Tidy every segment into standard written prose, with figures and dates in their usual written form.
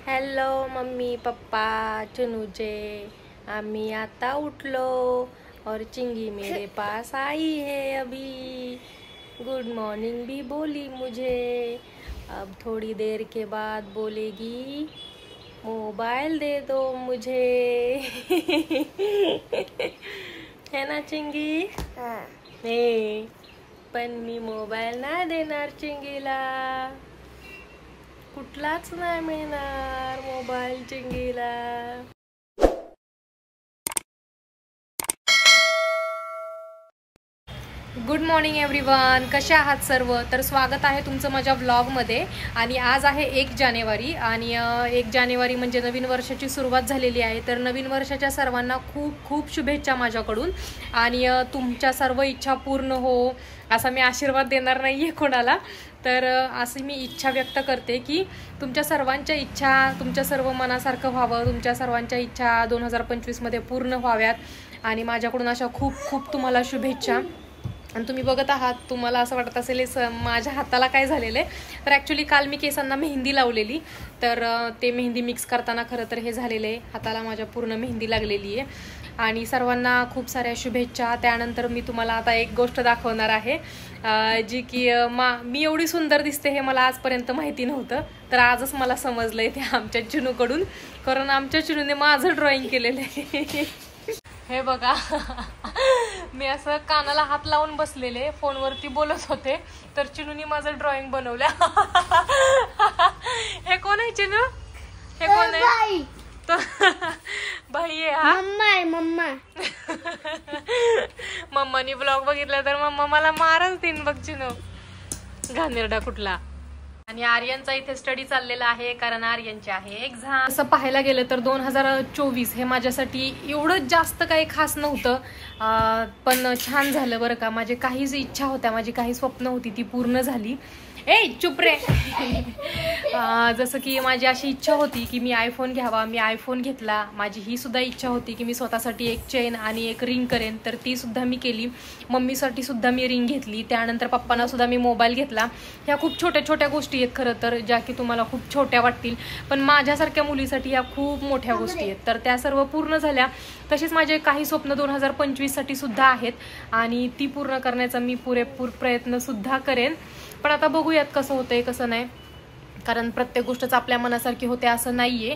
Hello mummy papa चुनूचे, आम्ही आता उठलो और चिंगी मेरे पास आई है अभी। गुड मॉर्निंग भी बोली मुझे, अब थोड़ी देर के बाद बोलेगी मोबाइल दे दो मुझे। है ना चिंगी? नाही, पण मी मोबाईल नाही देणार चिंगीला, कुठलाच नाही मिळणार मोबाईल चिंगीला। गुड मॉर्निंग एव्हरीवन, कशा आहात सर्व? तर स्वागत आहे तुमचं माझ्या व्लॉगमध्ये। आणि आज आहे 1 जानेवारी आणि 1 जानेवारी म्हणजे नवीन वर्षाची सुरुवात झालेली आहे। तर नवीन वर्षाच्या सर्वांना खूप खूप शुभेच्छा माझ्याकडून। आणि तुमच्या सर्व इच्छा पूर्ण हो असा मी आशीर्वाद देणार नाही आहे कोणाला, तर अशी मी इच्छा व्यक्त करते की तुमच्या सर्वांच्या इच्छा तुमच्या सर्व मनासारखं व्हावं, तुमच्या सर्वांच्या इच्छा 2025 मध्ये पूर्ण व्हाव्यात। आणि माझ्याकडून अशा खूप खूप तुम्हाला शुभेच्छा। आणि तुम्ही बघत आहात, तुम्हाला असं वाटत असेल माझ्या हाताला काय झालेलं आहे, तर ॲक्च्युली काल मी केसांना मेहंदी लावलेली, तर ते मेहंदी मिक्स करताना खरं तर हे झालेलं आहे, हाताला माझ्या पूर्ण मेहंदी लागलेली आहे। आणि सर्वांना खूप साऱ्या शुभेच्छा। त्यानंतर मी तुम्हाला आता एक गोष्ट दाखवणार आहे, जी की मी एवढी सुंदर दिसते हे मला आजपर्यंत माहिती नव्हतं, तर आजच मला समजलं आहे ते आमच्या चिनूकडून, कारण आमच्या चिनूने माझं ड्रॉइंग केलेलं आहे। हे बघा, मी असं कानाला हात लावून बसलेले फोनवरती बोलत होते, तर चिनूनी माझं ड्रॉइंग बनवलं। हे कोण आहे चिनू? हे कोण आहे? तो भाई आहे हा? मम्मा मम्मानी ब्लॉग बघितला तर मम्मा मला मारच देईन बघ चिनू, घाणेरडा कुठला। आणि आर्यनचा इथे स्टडी चाललेला आहे, कारण आर्यनचे आहे एक्झाम। असं पाहायला गेलं तर 2024 हे माझ्यासाठी एवढं जास्त काही खास नव्हतं, पण छान झालं बरं का। माझे काही इच्छा होत्या, माझी काही स्वप्न होती ती पूर्ण झाली। चुप रे। जसं की माझी अशी इच्छा होती की मी आयफोन घ्यावा, मी आयफोन घेतला। माझी ही सुद्धा इच्छा होती की मी स्वतःसाठी एक चेन आणि एक रिंग करेन, तर ती सुद्धा मी केली। मम्मीसाठी सुद्धा मी रिंग घेतली, त्यानंतर पप्पांना सुद्धा मी मोबाईल घेतला। ह्या खूप छोट्या छोट्या गोष्टी आहेत खरं तर, ज्या की तुम्हाला खूप छोट्या वाटतील, पण माझ्यासारख्या मुलीसाठी ह्या खूप मोठ्या गोष्टी आहेत। तर त्या सर्व पूर्ण झाल्या। तसेच माझे काही स्वप्न 2025 साठी सुद्धा आहेत, आणि ती पूर्ण करण्याचा मी पुरेपूर प्रयत्न सुद्धा करेन। पण आता बघूयात कसं होतंय कसं नाही, कारण प्रत्येक गोष्टच आपल्या मनासारखी होते असं नाहीये।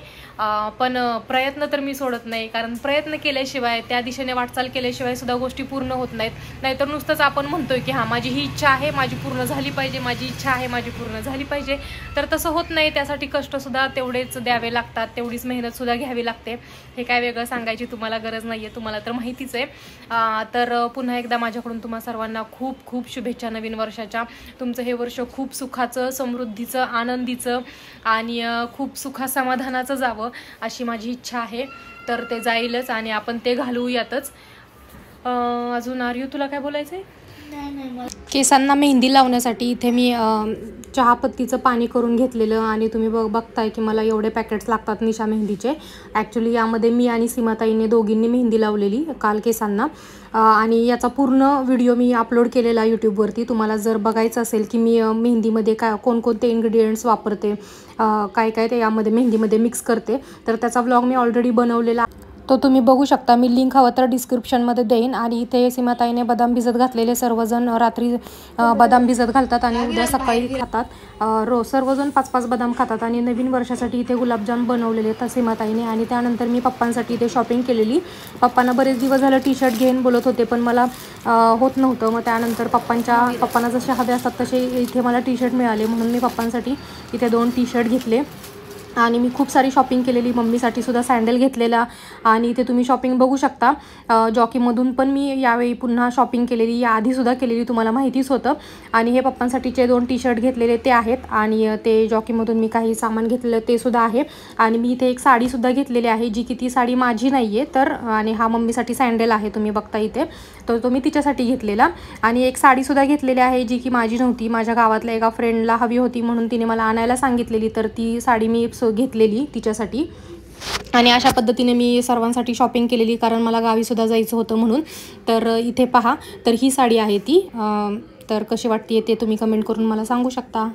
पण प्रयत्न तर मी सोडत नाही, कारण प्रयत्न केल्याशिवाय, त्या दिशेने वाटचाल केल्याशिवाय सुद्धा गोष्टी पूर्ण होत नाहीत। नाहीतर नुसतंच आपण म्हणतोय की हा माझी ही इच्छा आहे, माझी पूर्ण झाली पाहिजे, माझी इच्छा आहे, माझी पूर्ण झाली पाहिजे, तर तसं होत नाही। त्यासाठी कष्ट सुद्धा तेवढेच द्यावे लागतात, तेवढीच मेहनत सुद्धा घ्यावी लागते। हे काय वेगळं सांगायची तुम्हाला गरज नाहीये, तुम्हाला तर माहितीच आहे। तर पुन्हा एकदा माझ्याकडून तुम्हा सर्वांना खूप खूप शुभेच्छा नवीन वर्षाच्या। तुमचं हे वर्ष खूप सुखाचं, समृद्धीचं, आनंदीचं आणि खूप सुखा समाधानाचं जावं अशी माझी इच्छा आहे। तर ते जाईलच आणि आपण ते घालूयातच। अजून आर्यू तुला काय बोलायचंय? केसांना मेहंदी लावण्यासाठी इथे मी चहापत्तीचं पाणी करून घेतलेलं, आणि तुम्ही बघताय की मला एवढे पॅकेट्स लागतात निशा मेहंदीचे। ॲक्च्युली यामध्ये मी आणि सीमाताईने दोघींनी मेहंदी लावलेली काल केसांना, आणि याचा पूर्ण व्हिडिओ मी अपलोड केलेला यूट्यूबवरती। तुम्हाला जर बघायचं असेल की मी मेहंदीमध्ये कोणकोणते इन्ग्रेडियंट्स वापरते, काय काय ते यामध्ये मेहंदीमध्ये मिक्स करते, तर त्याचा व्लॉग मी ऑलरेडी बनवलेला, तो तुम्ही बघू शकता। मी लिंक हवं तर डिस्क्रिप्शनमध्ये देईन। आणि इथे सीमाताईने बदाम भिजत घातलेले, सर्वजण रात्री बदाम भिजत घालतात आणि उद्या सकाळी खातात। सर्वजण 5-5 बदाम खातात। आणि नवीन वर्षासाठी इथे गुलाबजाम बनवलेले तर सीमाताईने। आणि त्यानंतर मी पप्पांसाठी इथे शॉपिंग केलेली। पप्पांना बरेच दिवस झालं टी शर्ट घेऊन बोलत होते, पण मला होत नव्हतं। मग त्यानंतर पप्पांना जसे हवे असतात तसे इथे मला टी शर्ट मिळाले, म्हणून मी पप्पांसाठी इथे 2 टी शर्ट घेतले। आणि मी खूप सारी शॉपिंग केलेली, मम्मीसाठी सुद्धा सँडल घेतलेला, आणि इथे तुम्ही शॉपिंग बघू शकता। जॉकीमधून पण मी यावेळी पुन्हा शॉपिंग केलेली, याआधीसुद्धा केलेली, तुम्हाला माहितीच होतं। आणि हे पप्पांसाठीचे 2 टी शर्ट घेतलेले ते आहेत, आणि ते जॉकीमधून मी काही सामान घेतलेलं ते सुद्धा आहे। आणि मी इथे एक साडीसुद्धा घेतलेली आहे, जी की ती साडी माझी नाही आहे तर, आणि हा मम्मीसाठी सँडल आहे, तुम्ही बघता इथे, तर तो मी तिच्यासाठी घेतलेला। आणि एक साडीसुद्धा घेतलेली आहे, जी की माझी नव्हती, माझ्या गावातल्या एका फ्रेंडला हवी होती म्हणून तिने मला आणायला सांगितलेली, तर ती साडी मी घेतलेली तिच्यासाठी। आणि अशा पद्धतीने मी सर्वांसाठी शॉपिंग केलेली, कारण मला गावी सुद्धा जायचं होतं म्हणून। तर इथे पहा, तर ही साडी आहे ती, तर कशी वाटते ते तुम्ही कमेंट करून मला सांगू शकता।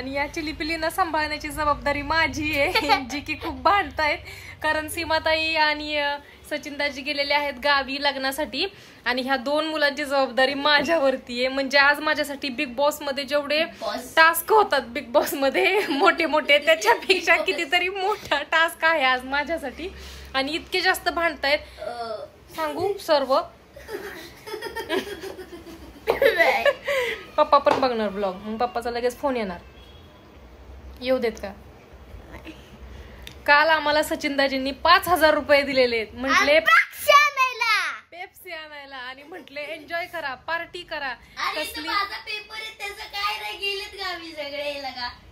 आणि या चिलीपिलींना सांभाळण्याची जबाबदारी माझी आहे, जी की खूप भांडतायत. कारण सीमाताई आणि सचिनदाजी गेलेले आहेत गावी लग्नासाठी आणि ह्या 2 मुलांची जबाबदारी माझ्यावरती आहे. म्हणजे आज माझ्यासाठी बिग बॉस मध्ये जेवढे टास्क होतात बिग बॉस मध्ये मोठे मोठे, त्याच्यापेक्षा कितीतरी मोठा टास्क आहे आज माझ्यासाठी. आणि इतके जास्त भांडतायत सांगू सर्व. पप्पा पण बघणार ब्लॉग, मग पप्पाचा लगेच फोन येणार. येऊ देत का? काल आम्हाला सचिनदाजींनी 5,000 रुपये दिलेले, म्हटले पेप्सी आणायला आणि म्हटले एन्जॉय करा, पार्टी करा. कसली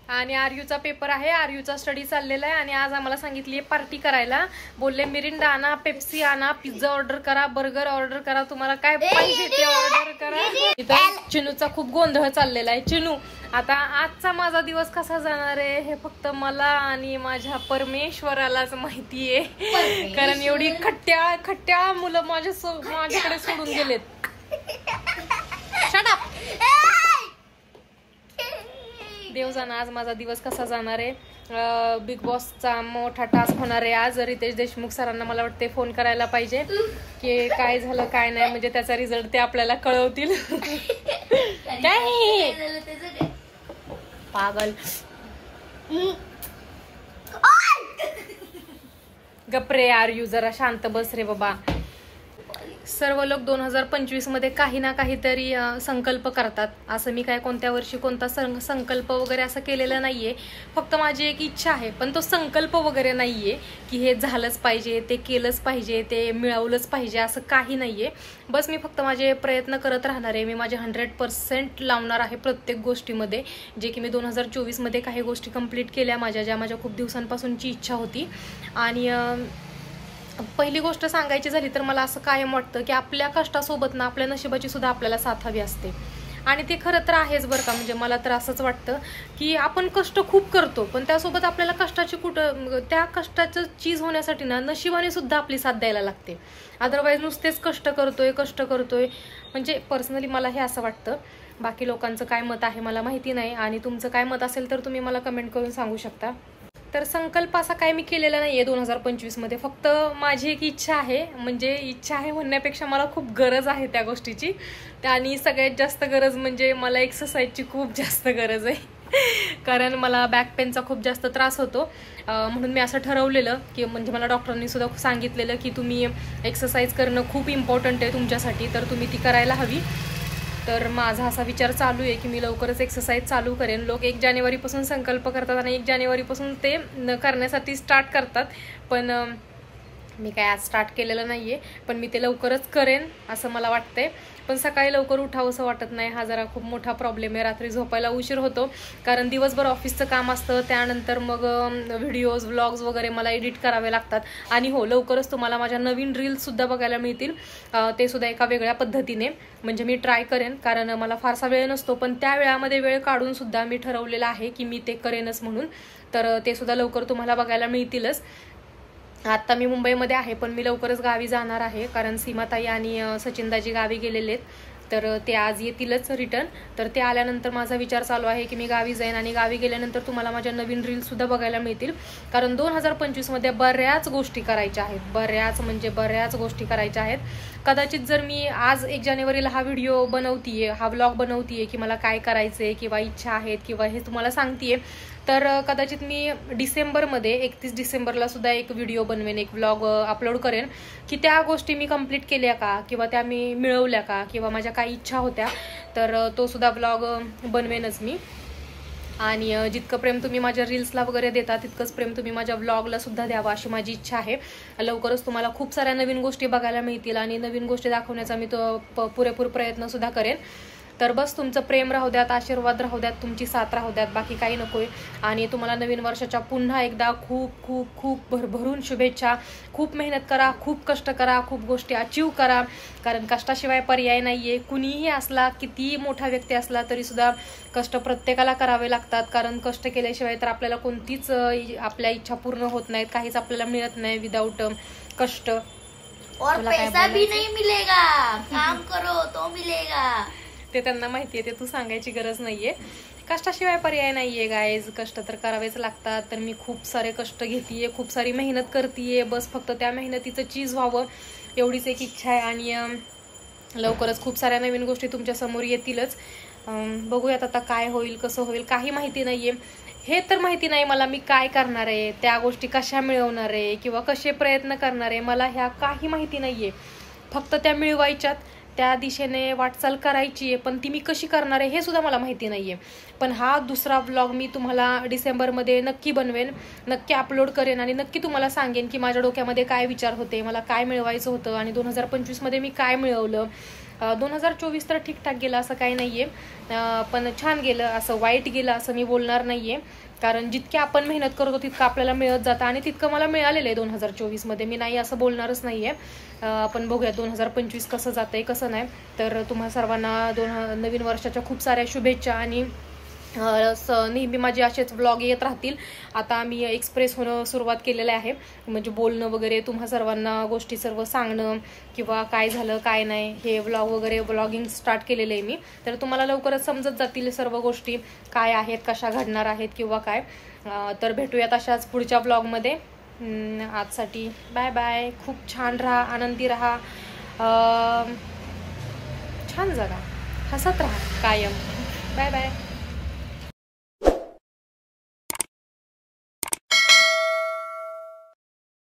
आणि आर्यूचा पेपर आहे, आर्यूचा स्टडी चाललेला आहे आणि आज आम्हाला सांगितली पार्टी करायला. बोलले मिरिंडा आणा, पेप्सी आणा, पिझ्झा ऑर्डर करा, बर्गर ऑर्डर करा, तुम्हाला काय पाहिजे ते ऑर्डर करा. इथं चिनूचा खूप गोंधळ चाललेला आहे. चिनू, आता आजचा माझा दिवस कसा जाणार आहे हे फक्त मला आणि माझ्या परमेश्वरालाच माहितीये. कारण एवढी खट्ट्या मुलं माझ्याकडे सोडून गेलेत. Shut up. देव जाणं आज माझा दिवस कसा जाणार आहे. बिग बॉसचा मोठा टास्क होणार आहे आज. रितेश देशमुख सरांना मला वाटते फोन करायला पाहिजे की काय झालं काय नाही, म्हणजे त्याचा रिझल्ट ते आपल्याला कळवतील. काय पागल गप्रे, आर्यू जरा शांत बस रे बाबा. सर्व लोक 2025 मध्ये काही ना काहीतरी संकल्प करतात. असं मी काय कोणत्या वर्षी कोणता संकल्प वगैरे असं केलेलं नाहीये. फक्त माझी एक इच्छा आहे, पण तो संकल्प वगैरे नाहीये की हे झालंच पाहिजे, ते केलंच पाहिजे, ते मिळवलंच पाहिजे, असं काही नाहीये. बस मी फक्त माझे प्रयत्न करत राहणार आहे. मी माझे 100% लावणार आहे प्रत्येक गोष्टीमध्ये. जे की मी 2024 मध्ये काही गोष्टी कंप्लीट केल्या ज्या माझ्या खूप दिवसांपासूनची इच्छा होती. आणि पहिली गोष्ट सांगायची झाली तर मला असं कायम वाटतं की आपल्या कष्टासोबत ना आपल्या नशिबाची सुद्धा आपल्याला साथ हवी असते. आणि ते खरं तर आहेच बरं का. म्हणजे मला तर असंच वाटतं की आपण कष्ट खूप करतो, पण त्यासोबत आपल्याला कष्टाची त्या कष्टाचं चीज होण्यासाठी ना नशिबाने सुद्धा आपली साथ द्यायला लागते. अदरवाईज नुसतेच कष्ट करतोय म्हणजे पर्सनली मला हे असं वाटतं. बाकी लोकांचं काय मत आहे मला माहिती नाही, आणि तुमचं काय मत असेल तर तुम्ही मला कमेंट करून सांगू शकता. तर संकल्प असा काय मी केलेला नाहीये 2025 मध्ये. फक्त माझी एक इच्छा आहे, म्हणजे इच्छा आहे म्हणण्यापेक्षा मला खूप गरज आहे त्या गोष्टीची. आणि सगळ्यात जास्त गरज म्हणजे मला एक्सरसाइजची खूप जास्त गरज आहे. कारण मला बॅक पेनचा खूप जास्त त्रास होतो. म्हणून मी असं ठरवलेलं की म्हणजे मला डॉक्टरांनी सुद्धा सांगितलेलं की तुम्ही एक्सरसाइज करणं खूप इम्पॉर्टंट आहे तुमच्यासाठी, तर तुम्ही ती करायला हवी. तर माझा असा विचार चालू आहे की मी लवकरच एक्सरसाइज चालू करेन. लोक 1 जानेवारीपासून संकल्प करतात आणि 1 जानेवारीपासून ते करण्यासाठी स्टार्ट करतात, पण मी काय आज स्टार्ट केलेलं नाहीये. पण मी ते लवकरच करेन असं मला वाटतंय. पण सकाळी लवकर उठावंसं वाटत नाही, हा जरा खूप मोठा प्रॉब्लेम आहे. रात्री झोपायला उशीर होतो कारण दिवसभर ऑफिसचं काम असतं, त्यानंतर मग व्हिडिओज व्लॉग्स वगैरे मला एडिट करावे लागतात. आणि हो, लवकरच तुम्हाला माझ्या नवीन रील्ससुद्धा बघायला मिळतील, ते सुद्धा एका वेगळ्या पद्धतीने. म्हणजे मी ट्राय करेन, कारण मला फारसा वेळ नसतो, पण त्या वेळामध्ये वेळ काढून सुद्धा मी ठरवलेलं आहे की मी ते करेनच म्हणून. तर ते सुद्धा लवकर तुम्हाला बघायला मिळतीलच. आत्ता मी मुंबईमध्ये आहे, पण मी लवकरच गावी जाणार आहे कारण सीमाताई आणि सचिनदाजी गावी गेलेले आहेत. तर ते आज येतीलच रिटर्न. तर ते आल्यानंतर माझा विचार चालू आहे की मी गावी जाईन आणि गावी गेल्यानंतर तुम्हाला माझ्या नवीन रील्ससुद्धा बघायला मिळतील. कारण 2025 मध्ये बऱ्याच गोष्टी करायच्या आहेत, बऱ्याच गोष्टी करायच्या आहेत. कदाचित जर मी आज 1 जानेवारीला हा व्हिडिओ बनवतीये, हा व्लॉग बनवतीये की मला काय करायचंय किंवा इच्छा आहेत किंवा हे तुम्हाला सांगतीये, तर कदाचित मी डिसेंबरमध्ये 31 डिसेंबरला सुद्धा एक व्हिडिओ बनवेन, एक व्लॉग अपलोड करेन की त्या गोष्टी मी कंप्लीट केल्या का किंवा त्या मी मिळवल्या का किंवा माझ्या काही इच्छा होत्या, तर तो सुद्धा व्लॉग बनवेनच मी. आणि जितकं प्रेम तुम्ही माझ्या रील्सला वगैरे देता तितकंच प्रेम तुम्ही माझ्या व्लॉगला सुद्धा द्यावा अशी माझी इच्छा आहे. लवकरच तुम्हाला खूप साऱ्या नवीन गोष्टी बघायला मिळतील आणि नवीन गोष्टी दाखवण्याचा मी तो पुरेपूर प्रयत्न सुद्धा करेन. तर बस तुमचं प्रेम राहू द्यात, आशीर्वाद राहू द्यात, तुमची साथ राहू द्यात, बाकी काही नकोय. आणि तुम्हाला नवीन वर्षाच्या पुन्हा एकदा खूप खूप खूप भरभरून शुभेच्छा. खूप मेहनत करा, खूप कष्ट करा, खूप गोष्टी अचीव करा, कारण कष्टाशिवाय पर्याय नाहीये. कुणीही असला, कितीही मोठा व्यक्ती असला तरी सुद्धा कष्ट प्रत्येकाला करावे लागतात. कारण कष्ट केल्याशिवाय तर आपल्याला कोणतीच आपल्या इच्छा पूर्ण होत नाहीत, काहीच आपल्याला मिळत नाही विदाऊट कष्ट. और पैसा भी नहीं मिलेगा, काम करो तो मिलेगा. ते त्यांना माहिती आहे, ते तू सांगायची गरज नाहीये. कष्टाशिवाय पर्याय नाहीये गाईज, कष्ट तर करावेच लागतात. तर मी खूप सारे कष्ट घेतीये, खूप सारी मेहनत करतीये. बस फक्त त्या मेहनतीचं चीज व्हावं एवढीच एक इच्छा आहे. आणि लवकरच खूप साऱ्या नवीन गोष्टी तुमच्या समोर येतीलच. बघूयात आता काय होईल, कसं होईल, काही माहिती नाहीये. हे तर माहिती नाही मला मी काय करणार आहे, त्या गोष्टी कशा मिळवणार आहे किंवा कसे प्रयत्न करणार आहे, मला ह्या काही माहिती नाहीये. फक्त त्या मिळवायच्यात, त्या दिशेने वाटचाल करायची आहे. पण ती मी कशी करणार आहे हे सुद्धा मला माहिती नाहीये. पण हा दुसरा व्लॉग मी तुम्हाला डिसेंबरमध्ये नक्की बनवेन, नक्की अपलोड करेन आणि नक्की तुम्हाला सांगेन की माझ्या डोक्यामध्ये काय विचार होते, मला काय मिळवायचं होतं आणि 2025 मध्ये मी काय मिळवलं. 2024 तर ठीकठाक गेलं असं काही नाहीये, पण छान गेलं, असं वाईट गेलं असं मी बोलणार नाहीये. कारण जितकी आपण मेहनत करतो तितकं आपल्याला मिळत जातं आणि तितकं मला मिळालेलं आहे 2024 मध्ये, मी नाही असं बोलणारच नाहीये. पण बघूया 2025 कसं जातंय कसं नाही. तर तुम्हा सर्वांना नवीन वर्षाच्या खूप साऱ्या शुभेच्छा. आणि नेहमी माझे असेच व्लॉग येत राहतील. आता मी एक्सप्रेस होणं सुरुवात केलेलं आहे, म्हणजे बोलणं वगैरे, तुम्हा सर्वांना गोष्टी सर्व सांगणं किंवा काय झालं काय नाही हे व्लॉग वगैरे, व्लॉगिंग स्टार्ट केलेलं आहे मी. तर तुम्हाला लवकरच समजत जातील सर्व गोष्टी काय आहेत, कशा घडणार आहेत किंवा काय. तर भेटूयात अशाच पुढच्या व्लॉगमध्ये. आजसाठी बाय बाय. खूप छान राहा, आनंदी राहा, छान जगा, हसत राहा कायम. Bye bye.